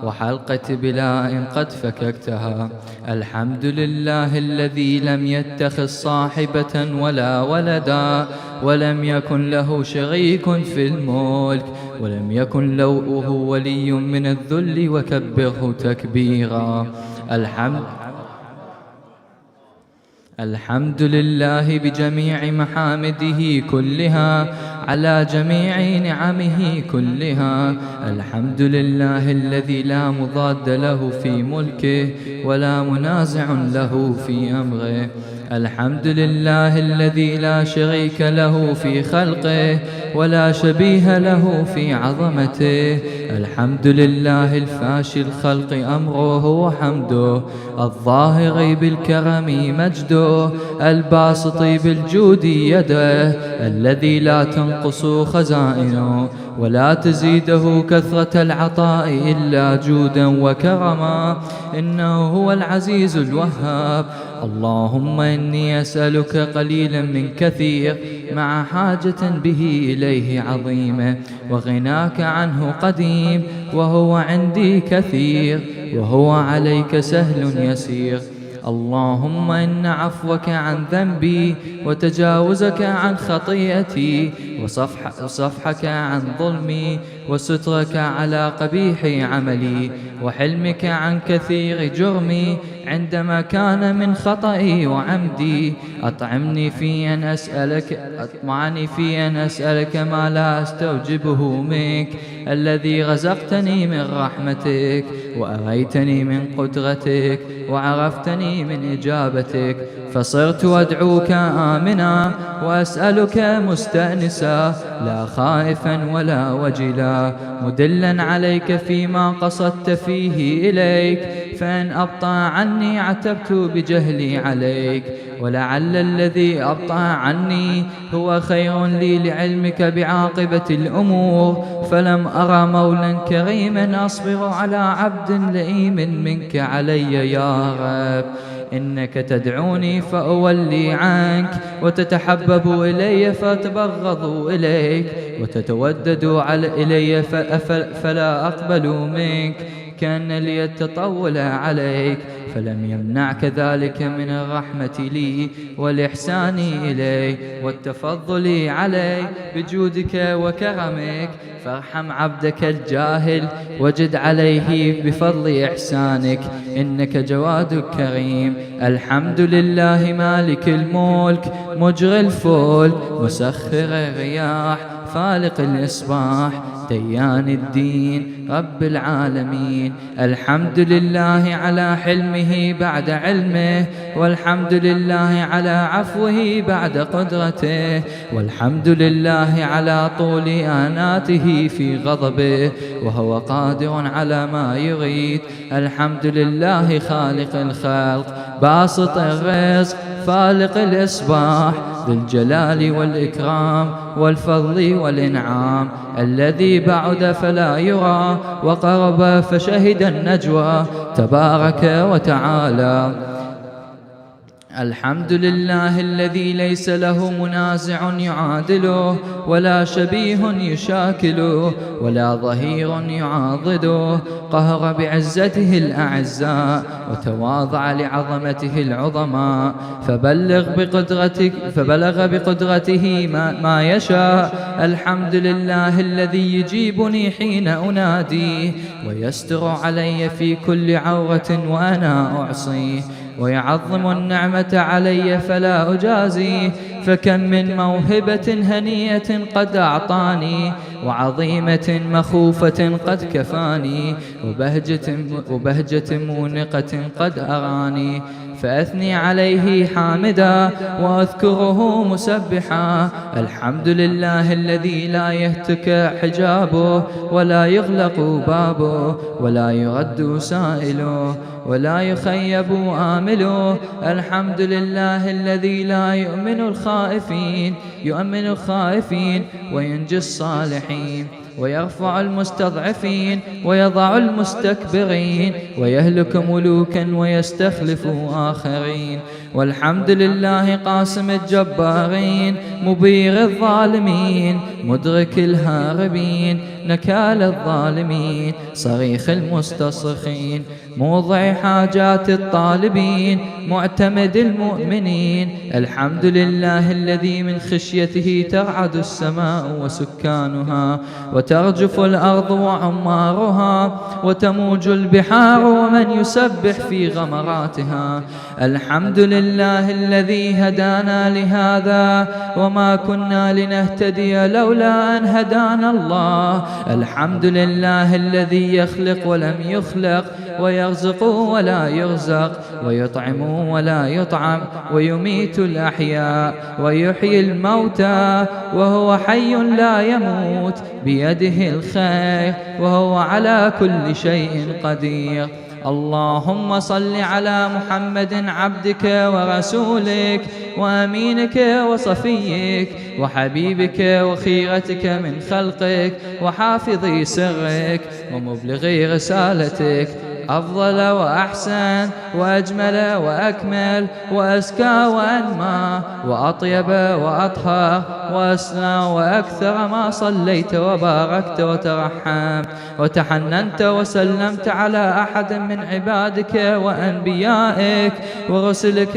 وحلقة بلاء قد فككتها. الحمد لله الذي لم يتخذ صاحبة ولا ولدا، ولم يكن له شريك في الملك، ولم يكن له ولي من الذل، وكبره تكبيرا. الحمد لله بجميع محامده كلها، على جميع نعمه كلها. الحمد لله الذي لا مضاد له في ملكه، ولا منازع له في أمره. الحمد لله الذي لا شريك له في خلقه، ولا شبيه له في عظمته. الحمد لله الفاشي الخلق أمره وحمده، الظاهر بالكرم مجده، الباسط بالجود يده، الذي لا تنقص خزائنه ولا تزيده كثرة العطاء إلا جودا وكرما. إنه هو العزيز الوهاب. اللهم إني أسألك قليلا من كثير، مع حاجة به إليه عظيمة، وغناك عنه قديم، وهو عندي كثير، وهو عليك سهل يسير. اللهم إن عفوك عن ذنبي، وتجاوزك عن خطيئتي، وصفحك عن ظلمي، وسترك على قبيح عملي، وحلمك عن كثير جرمي، عندما كان من خطئي وعمدي. أطمعني في أن أسألك ما لا أستوجبه منك، الذي رزقتني من رحمتك، وأريتني من قدرتك، وعرفتني من إجابتك، فصرت أدعوك آمنا، وأسألك مستأنسا، لا خائفا ولا وجلا، مدلا عليك فيما قصدت فيه إليك. فإن أبطأ عني عتبت بجهلي عليك، ولعل الذي أبطأ عني هو خير لي لعلمك بعاقبة الأمور. فلم أرى مولا كريما أصبر على عبد لئيم منك علي يا رب. إنك تدعوني فأولي عنك، وتتحبب إلي فأتبغض إليك، وتتودد إلي فلا أقبل منك. كان ليتطول عليك، فلم يمنعك ذلك من الرحمة لي، والإحسان إلي، والتفضل علي بجودك وكرمك. فارحم عبدك الجاهل، وجد عليه بفضل إحسانك، إنك جواد كريم. الحمد لله مالك الملك، مجري الفلك، مسخر الرياح، فالق الإصباح، ديان الدين، رب العالمين. الحمد لله على حلمه بعد علمه، والحمد لله على عفوه بعد قدرته، والحمد لله على طول آناته في غضبه، وهو قادر على ما يريد. الحمد لله خالق الخلق، باسط الرزق، فالق الإصباح، ذي الجلال والإكرام والفضل والإنعام، الذي بعد فلا يرى، وقرب فشهد النجوى، تبارك وتعالى. الحمد لله الذي ليس له منازع يعادله، ولا شبيه يشاكله، ولا ظهير يعاضده. قهر بعزته الأعزاء، وتواضع لعظمته العظماء، فبلغ بقدرته ما يشاء. الحمد لله الذي يجيبني حين أناديه، ويستر علي في كل عورة وأنا أعصيه، ويعظم النعمة علي فلا أجازيه. فكم من موهبة هنية قد أعطاني، وعظيمة مخوفة قد كفاني، وبهجة مونقة قد أراني. فأثني عليه حامدا، وأذكره مسبحا. الحمد لله الذي لا يهتك حجابه، ولا يغلق بابه، ولا يرد سائله، ولا يخيب آمله. الحمد لله الذي لا يؤمن الخائفين وينجي الصالحين. ويرفع المستضعفين ويضع المستكبرين، ويهلك ملوكا ويستخلف آخرين. والحمد لله قاسم الجبارين، مبير الظالمين، مدرك الهاربين، نكال الظالمين، صريخ المستصرخين، موضع حاجات الطالبين، معتمد المؤمنين. الحمد لله الذي من خشيته ترعد السماء وسكانها، وترجف الأرض وعمارها، وتموج البحار ومن يسبح في غمراتها. الحمد لله الذي هدانا لهذا، وما كنا لنهتدي لولا أن هدانا الله. الحمد لله الذي يخلق ولم يخلق، ويرزق ولا يرزق، ويطعم ولا يطعم، ويميت الأحياء ويحيي الموتى، وهو حي لا يموت، بيده الخير، وهو على كل شيء قدير. اللهم صل على محمد عبدك ورسولك وأمينك وصفيك وحبيبك وخيرتك من خلقك وحافظ سرك ومبلغ رسالتك، أفضل وأحسن وأجمل وأكمل وأزكى وأنمى وأطيب وأطهر وأسنى وأكثر ما صليت وباركت وترحمت وتحننت وسلمت على أحد من عبادك وأنبيائك ورسلك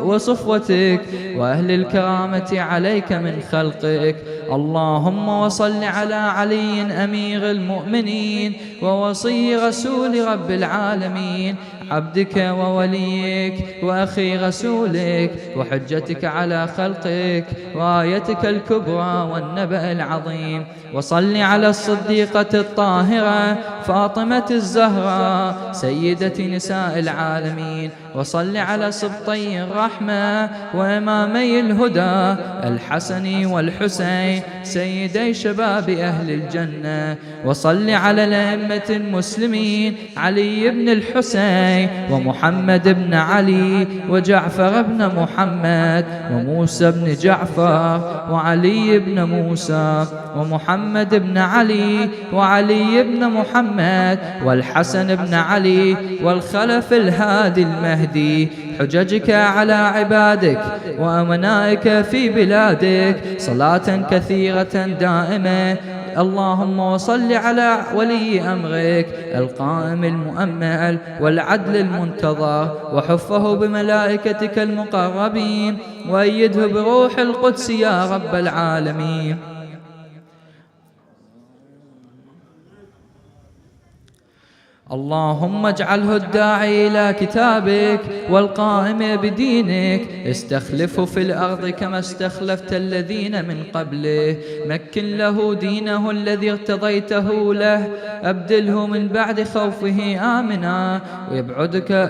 وصفوتك وأهل الكرامة عليك من خلقك. اللهم وصل على علي أمير المؤمنين ووصي رسول رب العالمين، عبدك ووليك وأخي رسولك وحجتك على خلقك وآيتك الكبرى والنبأ العظيم. وصل على الصديقة الطاهرة فاطمة الزهراء سيدة نساء العالمين. وصل على سبطي الرحمة وإمامي الهدى الحسن والحسين سيدي شباب أهل الجنة. وصل على الأئمة المسلمين علي بن الحسين ومحمد بن علي وجعفر بن محمد وموسى بن جعفر وعلي بن موسى ومحمد بن علي وعلي بن محمد والحسن بن علي والخلف الهادي المهدي، حججك على عبادك وأمنائك في بلادك صلاة كثيرة دائمة. اللهم وصل على ولي أمرك القائم المؤمل والعدل المنتظر، وحفه بملائكتك المقربين، وأيده بروح القدس يا رب العالمين. اللهم اجعله الداعي إلى كتابك والقائم بدينك، استخلفه في الأرض كما استخلفت الذين من قبله، مكن له دينه الذي ارتضيته له، أبدله من بعد خوفه آمنا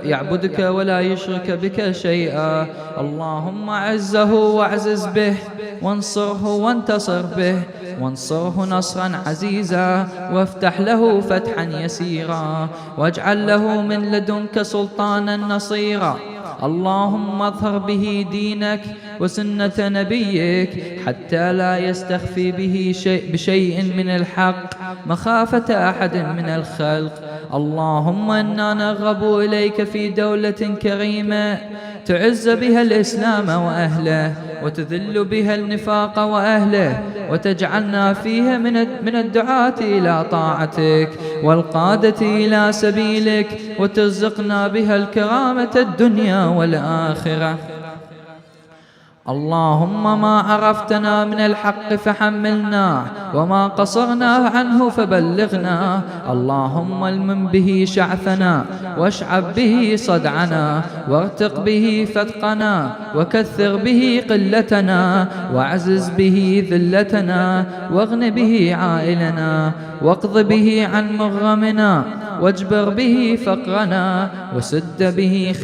يعبدك ولا يشرك بك شيئا. اللهم أعزه واعزز به، وانصره وانتصر به، وانصره نصرا عزيزا، وافتح له فتحا يسيرا، واجعل له من لدنك سلطانا نصيرا. اللهم اظهر به دينك وسنة نبيك حتى لا يستخفي به بشيء من الحق مخافة أحد من الخلق. اللهم إنا نرغب إليك في دولة كريمة تعز بها الإسلام وأهله، وتذل بها النفاق وأهله، وتجعلنا فيها من الدعاة إلى طاعتك والقادة إلى سبيلك، وترزقنا بها الكرامة الدنيا والآخرة. اللهم ما عرفتنا من الحق فحملناه، وما قصرنا عنه فبلغنا. اللهم المن به شعثنا، واشعب به صدعنا، وارتق به فتقنا، وكثر به قلتنا، واعزز به ذلتنا، واغن به عائلنا، واقض به عن مغرمنا، واجبر به فقرنا، وسد به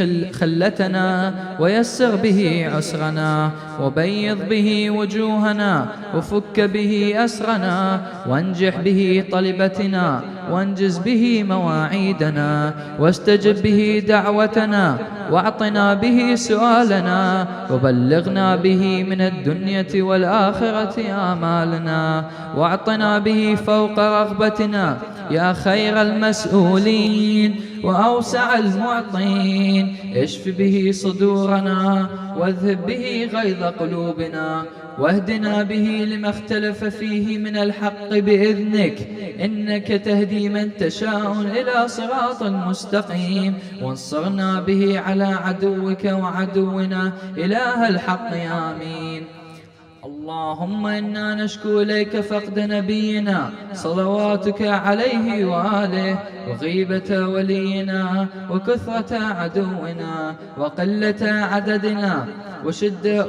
خلتنا، ويسر به عسرنا، وبيض به وجوهنا، وفك به أسرنا، وانجح به طلبتنا، وانجز به مواعيدنا، واستجب به دعوتنا، واعطنا به سؤالنا، وبلغنا به من الدنيا والآخرة آمالنا، واعطنا به فوق رغبتنا يا خير المسؤولين وأوسع المعطين. اشف به صدورنا، واذهب به غيظ قلوبنا، واهدنا به لما اختلف فيه من الحق بإذنك، إنك تهدي من تشاء إلى صراط مستقيم. وانصرنا به على عدوك وعدونا إله الحق. آمين. اللهم إنا نشكو إليك فقد نبينا صلواتك عليه وآله، وغيبة ولينا، وكثرة عدونا، وقلة عددنا،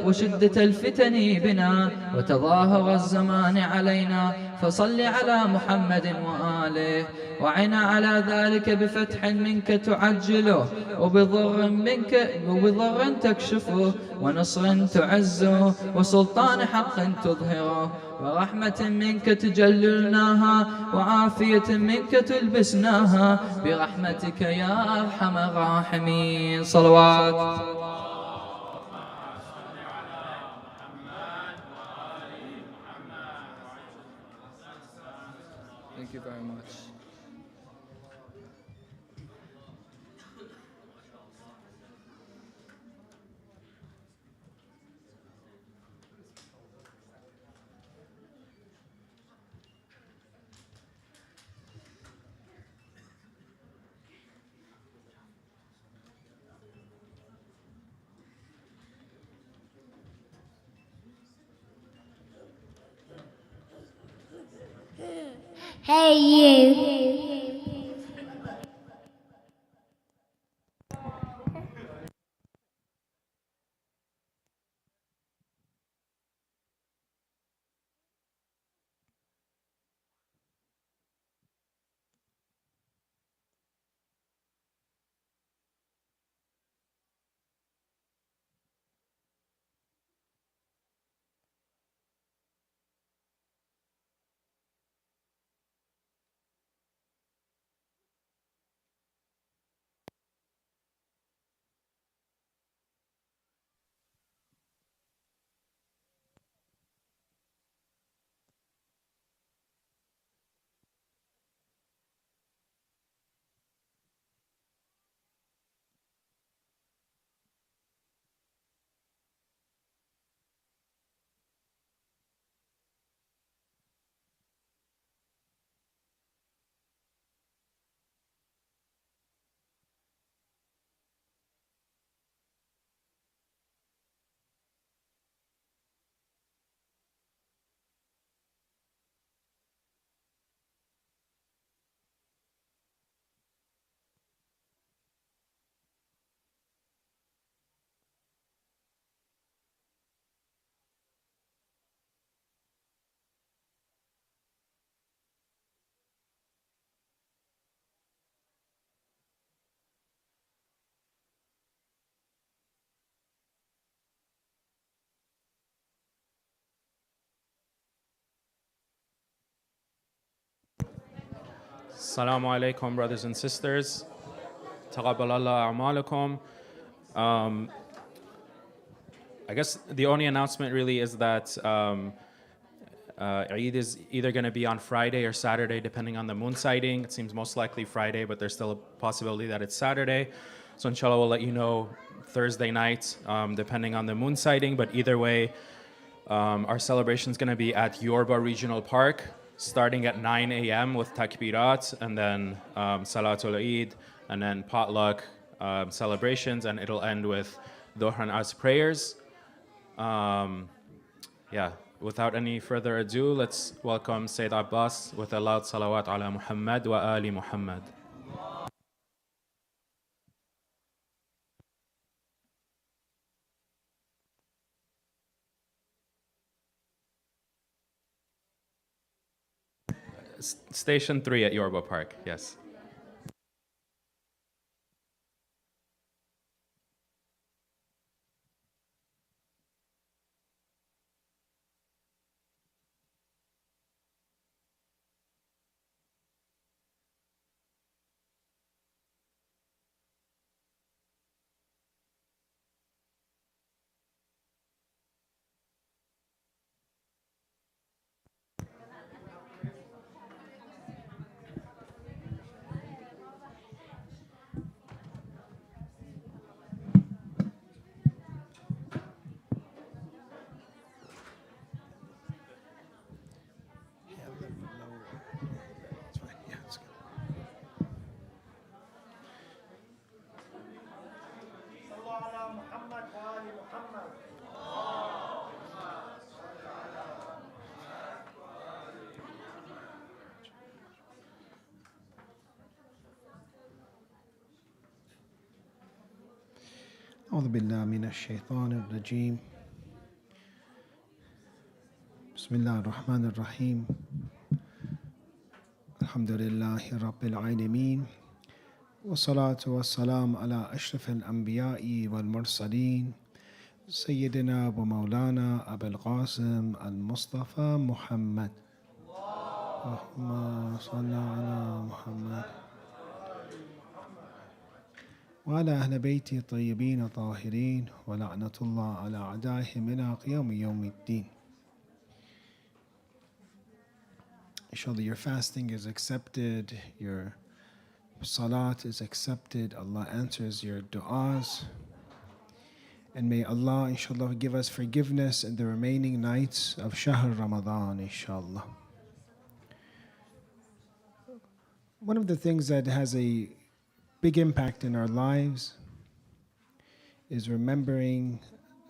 وشدة الفتن بنا، وتظاهر الزمان علينا. فصل على محمد وآله، وعنا على ذلك بفتح منك تعجله، وبضر تكشفه، ونصر تعزه، وسلطان حق تظهره، ورحمة منك تجللناها، وعافية منك تلبسناها، برحمتك يا أرحم الراحمين. صلوات. Thank you very much. Hey you. Assalamu alaikum, brothers and sisters. Taqabbalallah a'malakum. I guess the only announcement really is that Eid is either going to be on Friday or Saturday, depending on the moon sighting. It seems most likely Friday, but there's still a possibility that it's Saturday. So inshallah, we'll let you know Thursday night, depending on the moon sighting. But either way, our celebration is going to be at Yorba Regional Park, starting at 9 a.m. with takbirat, and then Salatul Eid, and then potluck celebrations, and it'll end with Dhuhr and Asr prayers. Without any further ado, let's welcome Sayyid Abbas with a loud salawat ala Muhammad wa ali Muhammad. Station 3 at Yorba Park, yes. أعوذ بالله من الشيطان الرجيم بسم الله الرحمن الرحيم الحمد لله رب العالمين والصلاة والسلام على أشرف الأنبياء والمرسلين سيدنا ومولانا أبي القاسم المصطفى محمد اللهم صل على محمد وعلى أهل بيته الطيبين الطاهرين ولعنة الله على أعدائهم إلى قيام يوم الدين. Inshallah, your fasting is accepted, your salat is accepted, Allah answers your du'as. And may Allah, inshallah, give us forgiveness in the remaining nights of Shahr Ramadan, inshallah. One of the things that has a big impact in our lives is remembering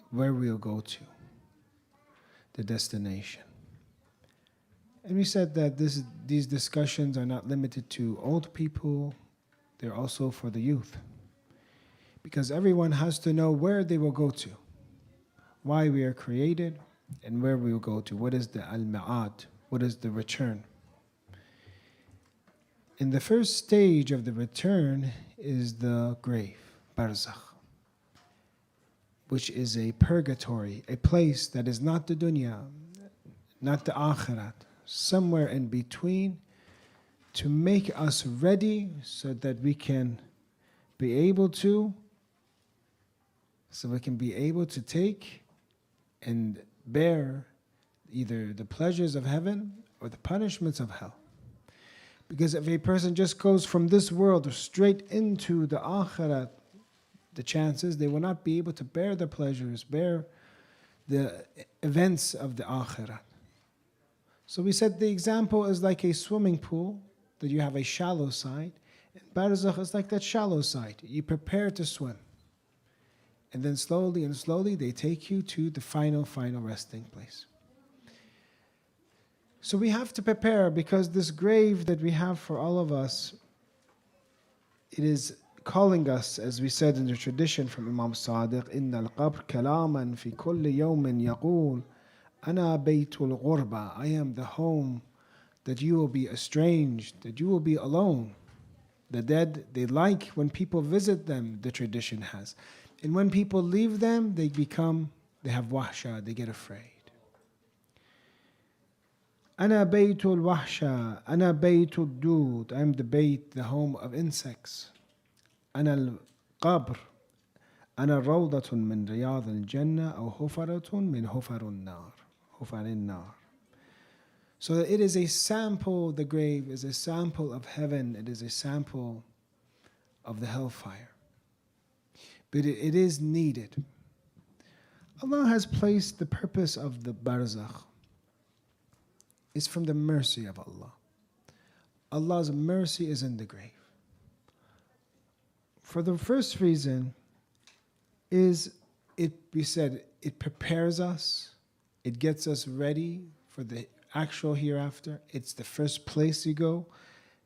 where we'll go to, the destination. And we said that these discussions are not limited to old people, they're also for the youth. Because everyone has to know where they will go to, why we are created, and where we will go to. What is the al-ma'ad? What is the return? In the first stage of the return is the grave, barzakh, which is a purgatory, a place that is not the dunya, not the akhirat, somewhere in between, to make us ready so that we can be able to take and bear either the pleasures of heaven or the punishments of hell. Because if a person just goes from this world straight into the akhirat, the chances they will not be able to bear the pleasures, bear the events of the akhirat. So we said the example is like a swimming pool, that you have a shallow side. And barzakh is like that shallow side. You prepare to swim. And then slowly and slowly they take you to the final resting place. So we have to prepare, because this grave that we have for all of us, it is calling us, as we said in the tradition from Imam Sadiq, إِنَّ الْقَبْرَ كَلَامًا فِي كُلِّ يَوْمٍ يَقُولُ أَنَا بَيْتُ الْغُرْبَةِ, I am the home that you will be estranged, that you will be alone. The dead, they like when people visit them, the tradition has. And when people leave them, they have wahsha, they get afraid. أنا بيت الوحشة أنا بيت الدود, I am the bayt, the home of insects. أنا القبر أنا روضة من رياض الجنة أو حفرة من حفر النار. So it is a sample, the grave is a sample of heaven, it is a sample of the hellfire. But it is needed. Allah has placed the purpose of the barzakh is from the mercy of Allah. Allah's mercy is in the grave. For the first reason is we said it prepares us, it gets us ready for the actual hereafter. It's the first place you go,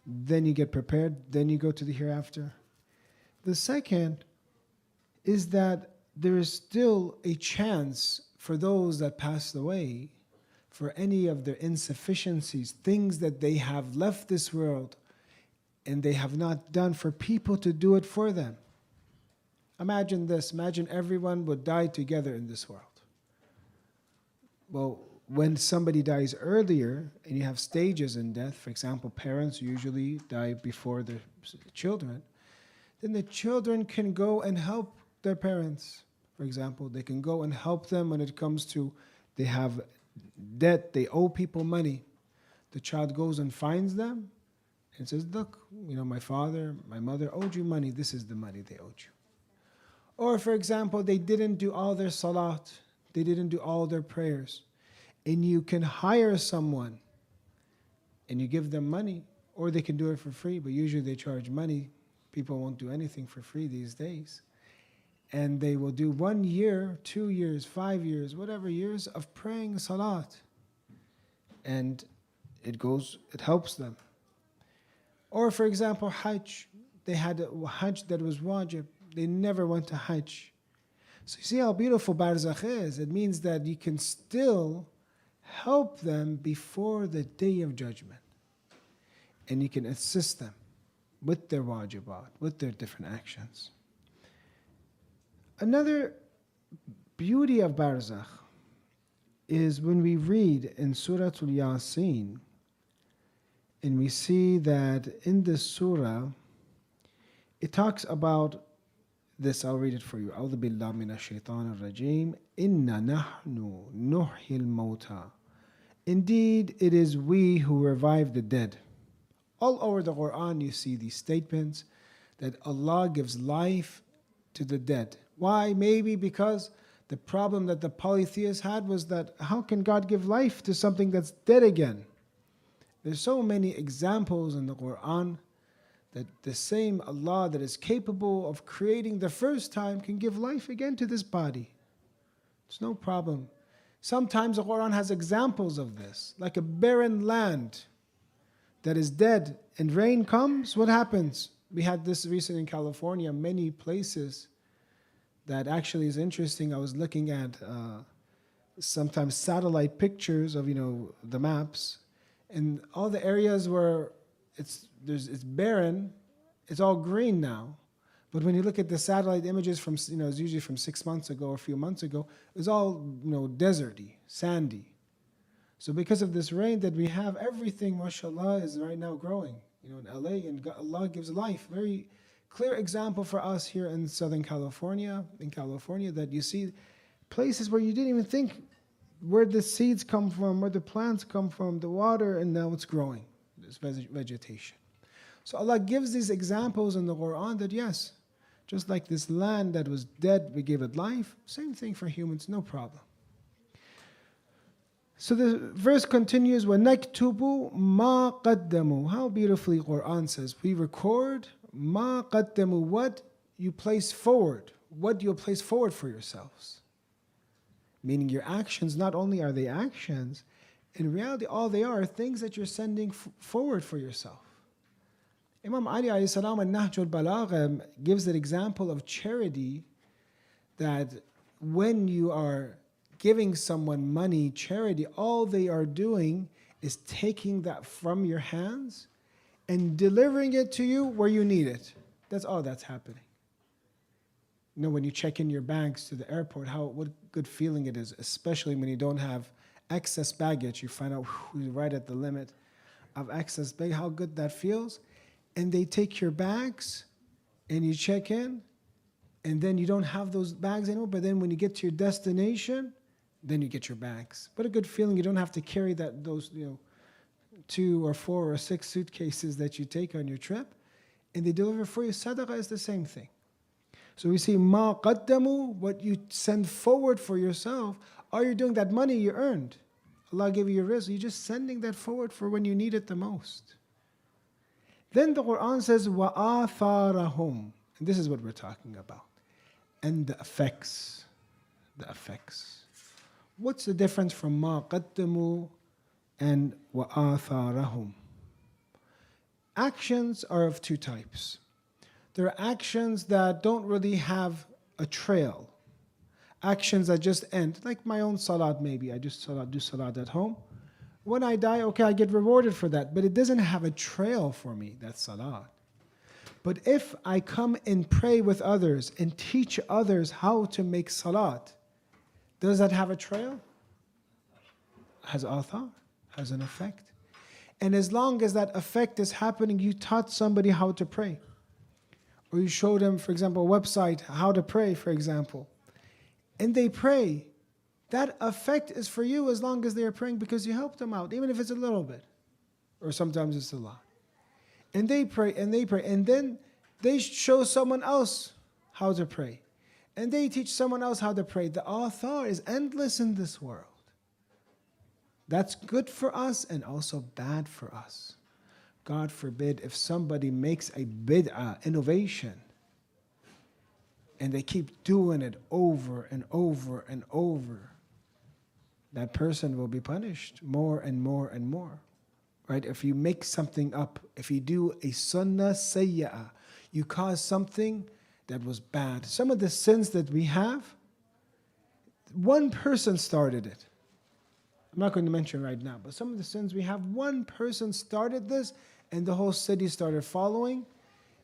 then you get prepared, then you go to the hereafter. The second is that there is still a chance for those that passed away, for any of their insufficiencies, things that they have left this world and they have not done, for people to do it for them. Imagine this, imagine everyone would die together in this world. Well, when somebody dies earlier, and you have stages in death, for example, parents usually die before their children, then the children can go and help their parents. For example, they can go and help them when it comes to, they have debt, they owe people money. The child goes and finds them and says, look, my father, my mother owed you money, this is the money they owed you. Or for example, they didn't do all their salat, they didn't do all their prayers, and you can hire someone and you give them money, or they can do it for free, but usually they charge money. People won't do anything for free these days. And they will do 1 year, 2 years, 5 years, whatever years of praying salat. And it helps them. Or for example, Hajj. They had a Hajj that was wajib. They never went to Hajj. So you see how beautiful barzakh is. It means that you can still help them before the day of judgment. And you can assist them with their wajibat, with their different actions. Another beauty of barzakh is when we read in Surah Al-Yasin, and we see that in this surah, it talks about this. I'll read it for you. أعوذ بالله من الشيطان الرجيم. إنا نحن نحيي الموتى. Indeed, it is we who revive the dead. All over the Quran, you see these statements that Allah gives life to the dead. Why? Maybe because the problem that the polytheists had was that how can God give life to something that's dead again? There's so many examples in the Quran that the same Allah that is capable of creating the first time can give life again to this body. It's no problem. Sometimes the Quran has examples of this, like a barren land that is dead and rain comes, what happens? We had this recently in California, many places that actually is interesting. I was looking at sometimes satellite pictures of the maps, and all the areas where it's barren, it's all green now. But when you look at the satellite images from it's usually from 6 months ago or a few months ago, it's all deserty, sandy. So because of this rain that we have, everything, mashallah, is right now growing. In LA, and Allah gives life. Very clear example for us here in Southern California, that you see places where you didn't even think where the seeds come from, where the plants come from, the water, and now it's growing. There's vegetation. So Allah gives these examples in the Quran that yes, just like this land that was dead, we gave it life. Same thing for humans, no problem. So the verse continues, وَنَكْتُبُ مَا قَدَّمُوا. How beautifully Quran says, we record مَا قَدَّمُوا, what you place forward, what you'll place forward for yourselves. Meaning your actions, not only are they actions, in reality all they are things that you're sending forward for yourself. Imam Ali alayhi salam in Nahj al-Balagha gives an example of charity, that when you are giving someone money, charity, all they are doing is taking that from your hands and delivering it to you where you need it. That's all that's happening. When you check in your bags to the airport, what good feeling it is, especially when you don't have excess baggage. You find out you're right at the limit of excess baggage, how good that feels. And they take your bags and you check in, and then you don't have those bags anymore, but then when you get to your destination, then you get your bags. What a good feeling. You don't have to carry those 2 or 4 or 6 suitcases that you take on your trip, and they deliver for you. Sadaqah is the same thing. So we see ma qaddamu, what you send forward for yourself. All you're doing, that money you earned, Allah gave you your rizq, you're just sending that forward for when you need it the most. Then the Quran says وَآثَارَهُمْ, and this is what we're talking about. And the effects. What's the difference from ma qaddamu and وَآثَارَهُمْ? Actions are of 2 types. There are actions that don't really have a trail. Actions that just end, like my own salat maybe. I just do salat at home. When I die, okay, I get rewarded for that, but it doesn't have a trail for me, that salat. But if I come and pray with others and teach others how to make salat, does that have a trail? Has athar, has an effect. And as long as that effect is happening, you taught somebody how to pray. Or you showed them, for example, a website, how to pray, for example. And they pray. That effect is for you as long as they are praying, because you helped them out, even if it's a little bit. Or sometimes it's a lot. And they pray, and they pray. And then they show someone else how to pray. And they teach someone else how to pray. The athar is endless in this world. That's good for us and also bad for us. God forbid if somebody makes a bid'ah, innovation, and they keep doing it over and over and over, that person will be punished more and more and more. Right? If you make something up, if you do a sunnah sayya'ah, you cause something that was bad. Some of the sins that we have, one person started it. I'm not going to mention right now, but some of the sins we have, one person started this, and the whole city started following,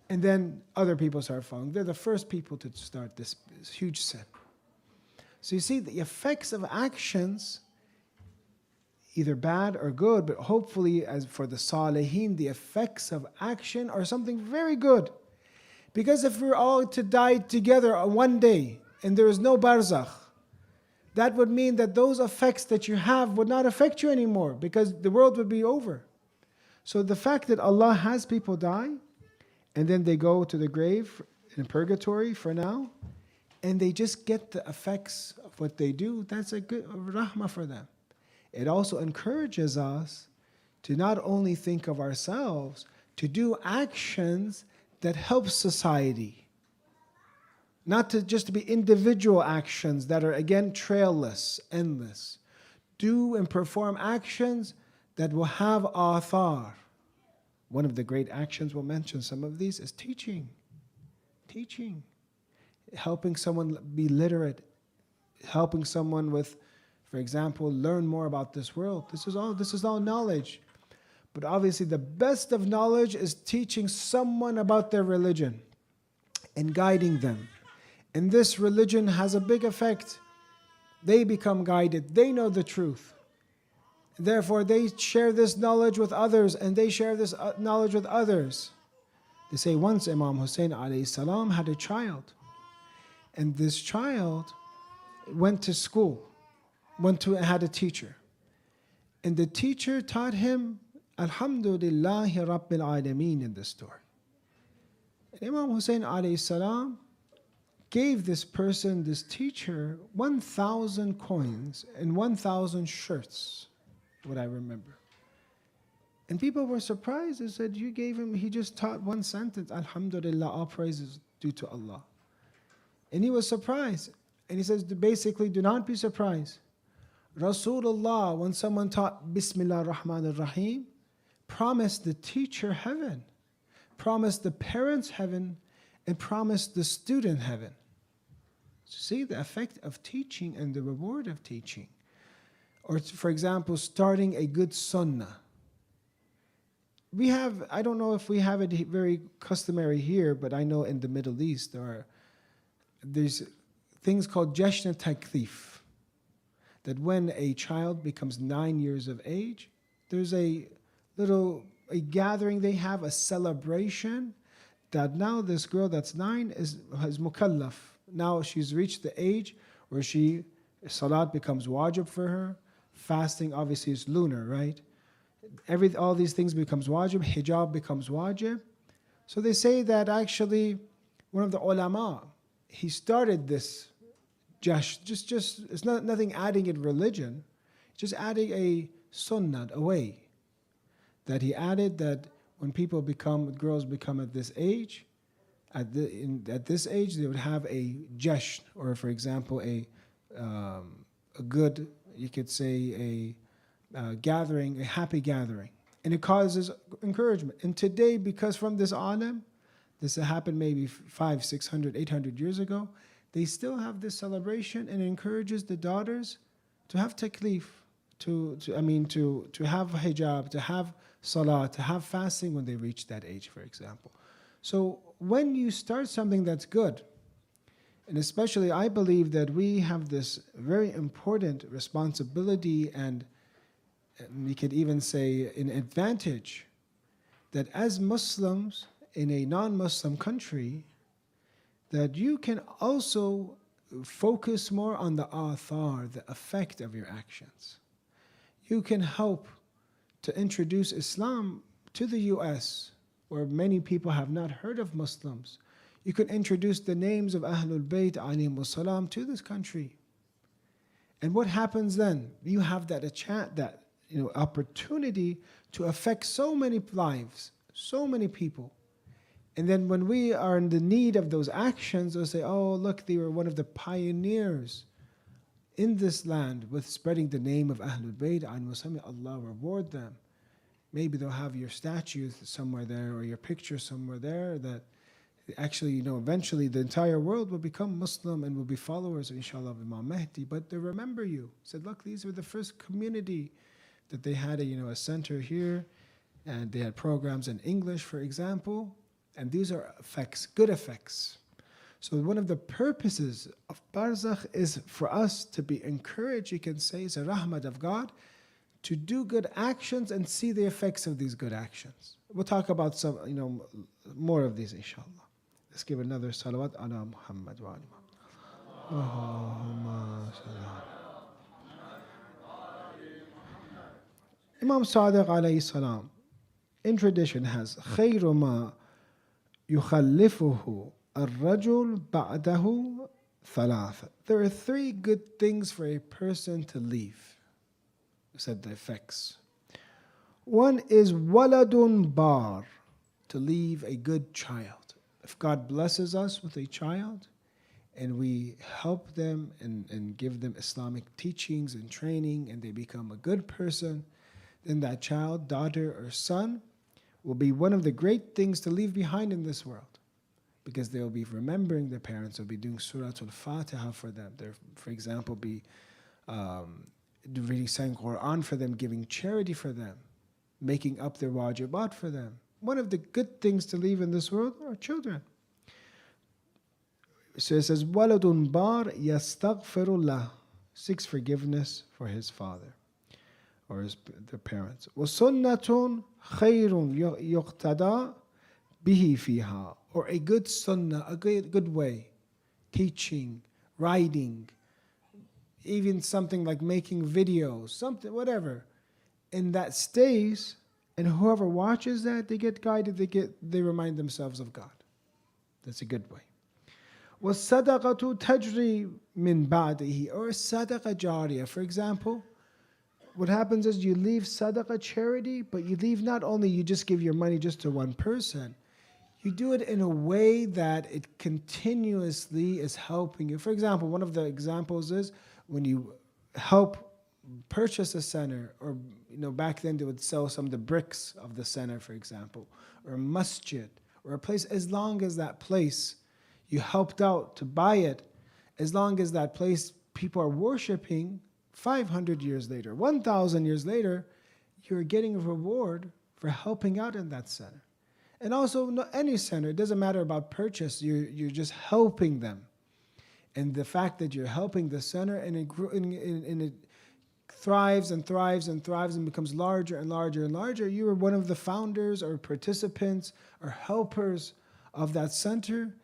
and then other people started following. They're the first people to start this huge sin. So you see, the effects of actions, either bad or good, but hopefully, as for the Salihin, the effects of action are something very good. Because if we're all to die together on one day, and there is no barzakh, that would mean that those effects that you have would not affect you anymore, because the world would be over. So the fact that Allah has people die, and then they go to the grave in purgatory for now, and they just get the effects of what they do, that's a good rahmah for them. It also encourages us to not only think of ourselves, to do actions that help society. Not to just be individual actions that are, again, trailless, endless. Do and perform actions that will have athar. One of the great actions, we'll mention some of these, is teaching. Teaching. Helping someone be literate. Helping someone with, for example, learn more about this world. This is all knowledge. But obviously the best of knowledge is teaching someone about their religion and guiding them. And this religion has a big effect. They become guided. They know the truth. Therefore, they share this knowledge with others, and they share this knowledge with others. They say once Imam Hussein alayhi salam had a child. And this child went to school, had a teacher. And the teacher taught him, Alhamdulillahi Rabbil Alameen, in this story. And Imam Hussein alayhi salam gave this person, this teacher, 1,000 coins and 1,000 shirts, what I remember. And people were surprised. They said, you gave him, he just taught one sentence, Alhamdulillah, all praise is due to Allah. And he was surprised. And he says, basically, do not be surprised. Rasulullah, when someone taught Bismillah ar-Rahman ar-Rahim, promised the teacher heaven, promised the parents heaven, and promised the student heaven. See the effect of teaching and the reward of teaching. Or for example, starting a good sunnah. We have, I don't know if we have it very customary here, but I know in the Middle East there's things called Jashn Taklif. That when a child becomes 9 years of age, there's a gathering they have, a celebration, that now this girl that's 9 has mukallaf. Now she's reached the age where salat becomes wajib for her. Fasting obviously is lunar, right? All these things becomes wajib. Hijab becomes wajib. So they say that actually one of the ulama, he started this just it's not nothing adding in religion, just adding a sunnah, a way that he added, that when girls become at this age, at this age they would have a jashn, or for example a good, you could say a gathering, a happy gathering, and it causes encouragement. And today, because from this alim, this happened maybe 500, 600, 800 years ago, they still have this celebration, and it encourages the daughters to have taklif, to have hijab, to have salah, to have fasting when they reach that age, for example. So when you start something that's good, and especially I believe that we have this very important responsibility, and we could even say an advantage, that as Muslims in a non-Muslim country, that you can also focus more on the athar, the effect of your actions. You can help to introduce Islam to the US, where many people have not heard of Muslims. You can introduce the names of Ahlul Bayt alayhimus salam to this country. And what happens then? You have that opportunity to affect so many lives, so many people. And then when we are in the need of those actions, they'll say, oh, look, they were one of the pioneers in this land with spreading the name of Ahlul Bayt, Allah reward them. Maybe they'll have your statue somewhere there, or your picture somewhere there, that Actually, eventually the entire world will become Muslim and will be followers, inshallah, of Imam Mahdi. But they remember you. Said, look, these were the first community that they had a center here, and they had programs in English, for example. And these are effects, good effects. So one of the purposes of Barzakh is for us to be encouraged, you can say, it's a rahmat of God, to do good actions and see the effects of these good actions. We'll talk about some, more of these, inshallah. Let's give another salawat ala Muhammad wa ali Muhammad. Imam Sadiq alayhi salam, in tradition, has خير ما يخلفه الرجل بعده ثلاثة. There are 3 good things for a person to leave. We said the effects. One is waladun bar, to leave a good child. If God blesses us with a child and we help them and give them Islamic teachings and training and they become a good person, then that child, daughter or son, will be one of the great things to leave behind in this world, because they will be remembering their parents, they'll be doing Surah Al-Fatiha for them. They'll, for example, be reading saying Quran for them, giving charity for them, making up their wajibat for them. One of the good things to leave in this world are children. So it says, waladun bar yastaghfirullah, seeks forgiveness for his father or the parents. وَسُنَّةٌ خَيْرٌ يُقْتَدَى بِهِ فِيهَا, or a good sunnah, a good way, teaching, writing, even something like making videos, something, whatever, and that stays, and whoever watches that, they get guided, they remind themselves of God. That's a good way. وَالصَّدَقَةُ تَجْرِي مِنْ بَعْدِهِ, or sadaqah jariyah. For example, what happens is you leave sadaqah charity, but you leave not only you just give your money just to one person, you do it in a way that it continuously is helping you. For example, one of the examples is when you help purchase a center, or back then they would sell some of the bricks of the center, for example, or a masjid, or a place. As long as that place you helped out to buy it, as long as that place people are worshiping, 500 years later, 1,000 years later, you're getting a reward for helping out in that center. And also, any center, it doesn't matter about purchase, you're just helping them. And the fact that you're helping the center, and it thrives and thrives and thrives and becomes larger and larger and larger, you are one of the founders or participants or helpers of that center.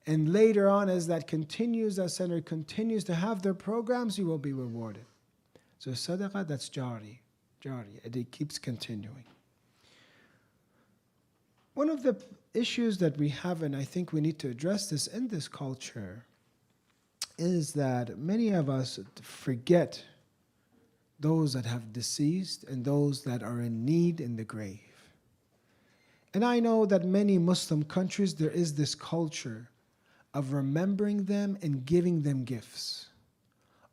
And later on, as that center continues to have their programs, you will be rewarded. So sadaqah, that's jari, and it keeps continuing. One of the issues that we have, and I think we need to address this in this culture, is that many of us forget those that have deceased and those that are in need in the grave. And I know that many Muslim countries, there is this culture of remembering them and giving them gifts.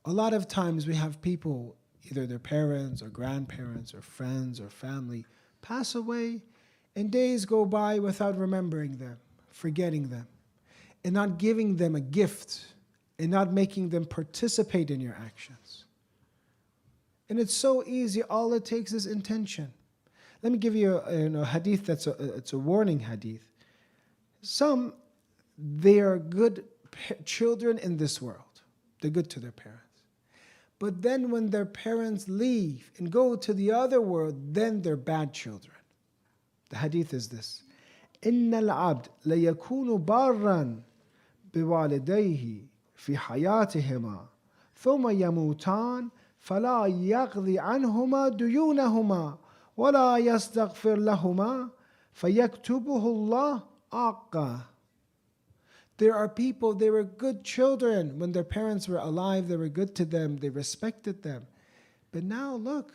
A lot of times we have people, either their parents or grandparents or friends or family, pass away, and days go by without remembering them, forgetting them, and not giving them a gift, and not making them participate in your actions. And it's so easy, all it takes is intention. Let me give you a hadith it's a warning hadith. Some, they are good children in this world. They're good to their parents. But then when their parents leave and go to the other world, then they're bad children. The hadith is this: إِنَّ الْعَبْدَ لَيَكُونُ بَارًّا بِوَالِدَيْهِ فِي حَيَاتِهِمَا ثُمَّ يَمُوتَانِ فَلَا يَقْضِي عَنْهُمَا دُيُونَهُمَا وَلَا يَسْتَغْفِرْ لَهُمَا فَيَكْتُبُهُ اللَّهُ عَاقًّا. There are people, they were good children. When their parents were alive, they were good to them, they respected them. But now look,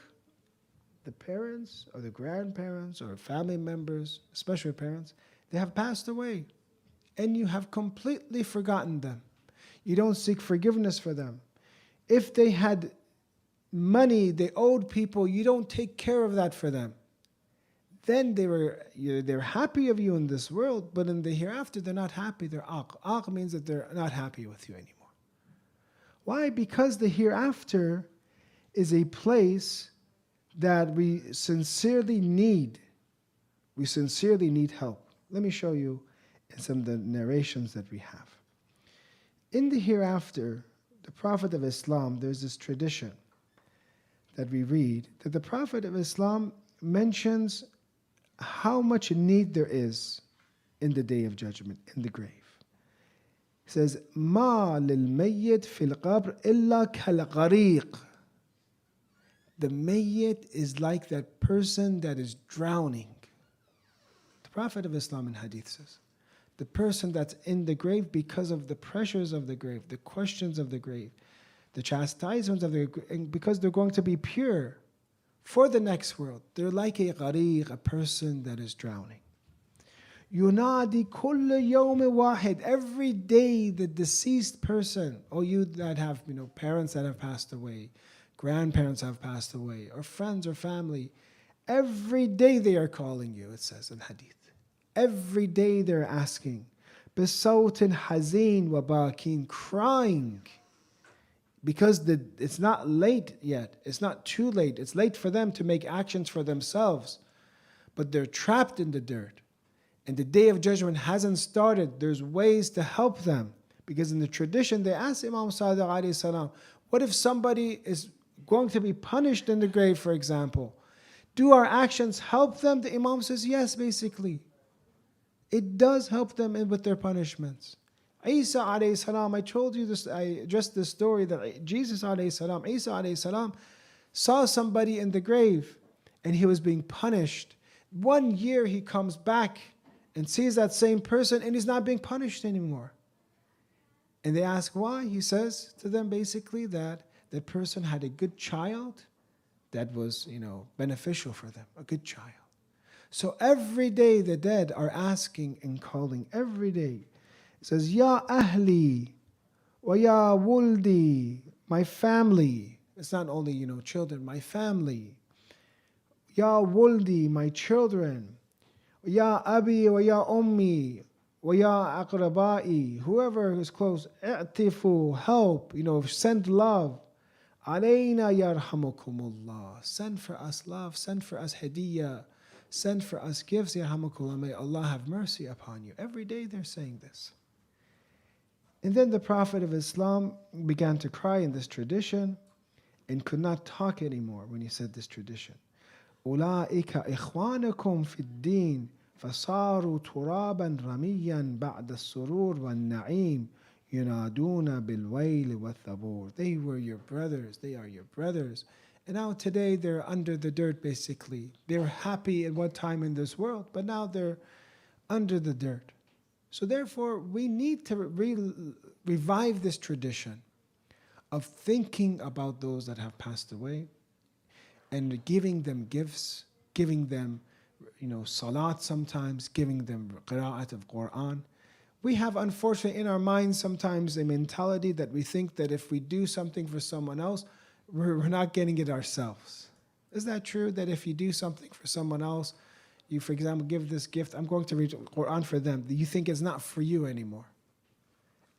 the parents or the grandparents or family members, especially parents, they have passed away. And you have completely forgotten them. You don't seek forgiveness for them. If they had money, they owed people, you don't take care of that for them. then they're happy of you in this world, but in the hereafter they're not happy. They're aq. Aq means that they're not happy with you anymore. Why? Because the hereafter is a place that we sincerely need. We sincerely need help. Let me show you in some of the narrations that we have. In the hereafter, the Prophet of Islam, there's this tradition that we read that the Prophet of Islam mentions how much need there is in the Day of Judgment, in the grave. He says, "Ma lil mayyit fil qabr illa kal ghariq." The mayyit is like that person that is drowning. The Prophet of Islam in Hadith says, the person that's in the grave because of the pressures of the grave, the questions of the grave, the chastisements of the grave, and because they're going to be pure for the next world. They're like a ghariq, a person that is drowning. Yunadi kull yawm wahid. Every day the deceased person, or you that have parents that have passed away, grandparents have passed away, or friends or family, every day they are calling you, it says in Hadith. Every day they're asking, بِصَوْتٍ حَزِينٍ وَبَاكِينَ, crying, because it's not late yet. It's not too late. It's late for them to make actions for themselves, but they're trapped in the dirt. And the Day of Judgment hasn't started. There's ways to help them. Because in the tradition, they asked Imam Sadiq alayhi salam, what if somebody is going to be punished in the grave, for example? Do our actions help them? The Imam says, yes, basically. It does help them with their punishments. Isa alayhi salam, I told you this, I addressed this story that Jesus alayhi salam, Isa alayhi salam, saw somebody in the grave and he was being punished. 1 year he comes back and sees that same person and he's not being punished anymore. And they ask why. He says to them basically that the person had a good child that was, beneficial for them, a good child. So every day the dead are asking and calling, every day. It says, Ya ahli, wa ya wuldi, my family. It's not only, children, my family. Ya wuldi, my children. Ya abi wa ya ummi, wa ya aqrabai, whoever is close, i'tifu, help, send love. Alayna yarhamukumullah, send for us love, send for us hadiyah, send for us gifts, yarhamukumullah, may Allah have mercy upon you. Every day they're saying this. And then the Prophet of Islam began to cry in this tradition and could not talk anymore when he said this tradition. أولئك إخوانكم في الدين فصاروا ترابا رميا بعد السرور والنعيم ينادون بالويل والثبور. They were your brothers, they are your brothers. And now today they're under the dirt basically. They were happy at one time in this world, but now they're under the dirt. So therefore we need to revive this tradition of thinking about those that have passed away and giving them gifts, giving them salat sometimes, giving them qira'at of Quran. We have, unfortunately, in our minds sometimes a mentality that we think that if we do something for someone else, we're not getting it ourselves. Is that true? That if you do something for someone else, you, for example, give this gift, I'm going to read Quran for them, you think it's not for you anymore.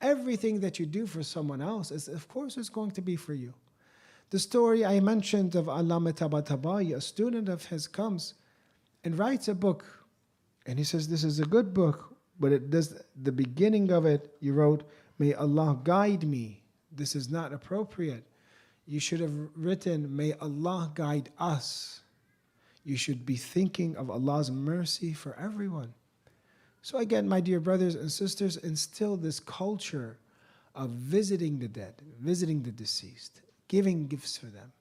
Everything that you do for someone else, of course, is going to be for you. The story I mentioned of Allama Tabatabai, a student of his comes and writes a book, and he says, this is a good book, but it does the beginning of it, you wrote, may Allah guide me. This is not appropriate. You should have written, may Allah guide us. You should be thinking of Allah's mercy for everyone. So again, my dear brothers and sisters, instill this culture of visiting the dead, visiting the deceased, giving gifts for them,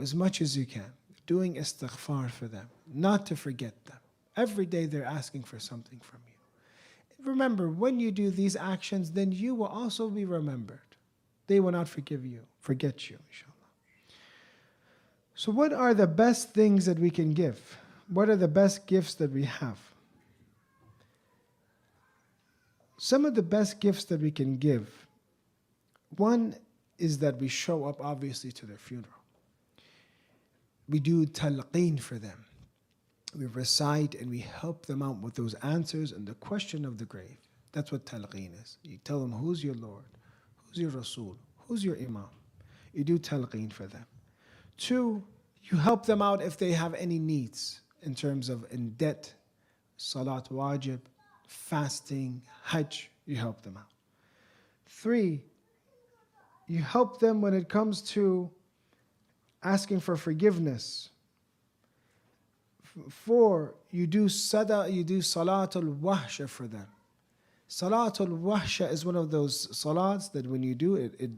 as much as you can, doing istighfar for them, not to forget them. Every day they're asking for something from you. Remember, when you do these actions, then you will also be remembered. They will not forget you, inshallah. So what are the best things that we can give? What are the best gifts that we have? Some of the best gifts that we can give, one is that we show up obviously to their funeral. We do talqeen for them. We recite and we help them out with those answers and the question of the grave. That's what talqeen is. You tell them, who's your Lord? Who's your Rasul? Who's your Imam? You do talqeen for them. 2, you help them out if they have any needs in terms of in debt, salat wajib, fasting, hajj, you help them out. 3, you help them when it comes to asking for forgiveness. 4, you do salatul wahsha for them. Salatul wahsha is one of those salats that when you do it, it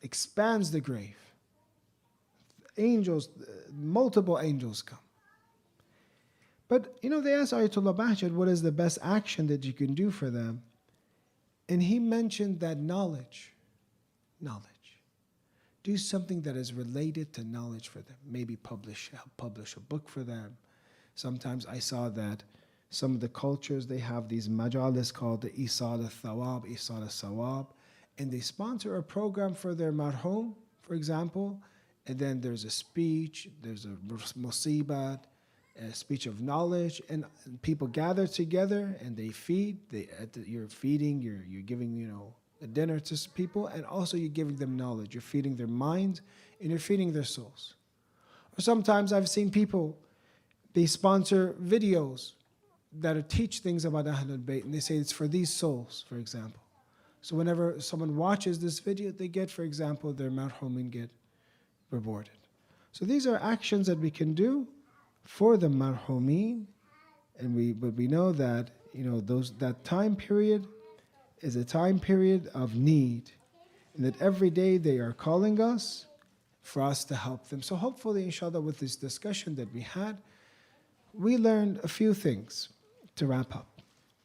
expands the grave. Angels, multiple angels come. But, they asked Ayatollah Bahjat, what is the best action that you can do for them? And he mentioned that knowledge. Do something that is related to knowledge for them. Maybe publish a book for them. Sometimes I saw that some of the cultures, they have these majalis called the Isal al-Thawab, Isal al-Sawab, and they sponsor a program for their marhum, for example, and then there's a speech, there's a musibat, a speech of knowledge, and people gather together and they feed. You're feeding, you're giving, a dinner to people, and also you're giving them knowledge. You're feeding their minds and you're feeding their souls. Or sometimes I've seen people, they sponsor videos that teach things about Ahlul Bayt, and they say it's for these souls, for example. So whenever someone watches this video, they get, for example, their marhumin get rewarded. So these are actions that we can do for the marhumin, but we know that that time period is a time period of need, and that every day they are calling us for us to help them. So hopefully, inshallah, with this discussion that we had, we learned a few things to wrap up.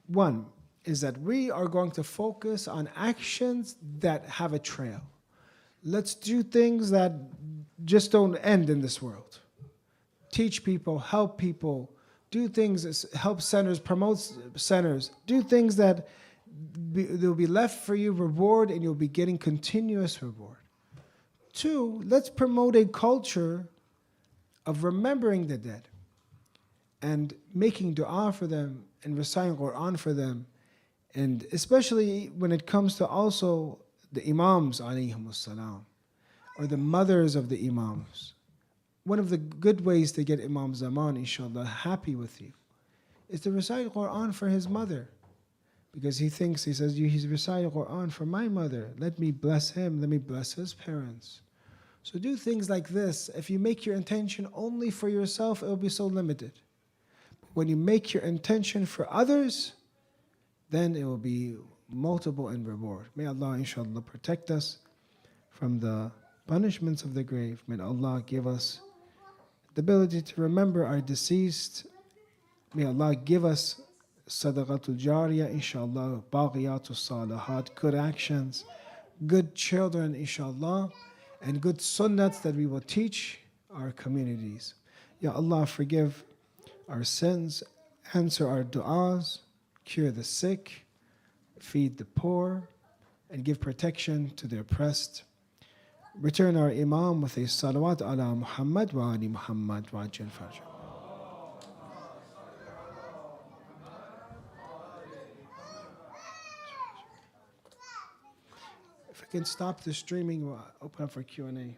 One is that we are going to focus on actions that have a trail. Let's do things that just don't end in this world. Teach people, help people, do things, help centers, promote centers, do things that they'll be left for you reward, and you'll be getting continuous reward. 2, let's promote a culture of remembering the dead and making dua for them and reciting Quran for them, and especially when it comes to also the Imams alayhimus salam, or the mothers of the Imams. One of the good ways to get Imam Zaman, inshallah, happy with you is to recite Quran for his mother. Because he says, he's reciting Quran for my mother. Let me bless him, let me bless his parents. So do things like this. If you make your intention only for yourself, it will be so limited. But when you make your intention for others, then it will be multiple in reward. May Allah, inshallah, protect us from the punishments of the grave. May Allah give us the ability to remember our deceased. May Allah give us sadaqatul jariyah, inshallah, baqiyatul salahat, good actions, good children, inshallah, and good sunnats that we will teach our communities. Ya Allah, forgive our sins, answer our du'as, cure the sick, feed the poor, and give protection to the oppressed. Return our Imam with a salawat ala Muhammad wa ali Muhammad wa ajil fajr. If I can stop the streaming, we'll open up for Q&A.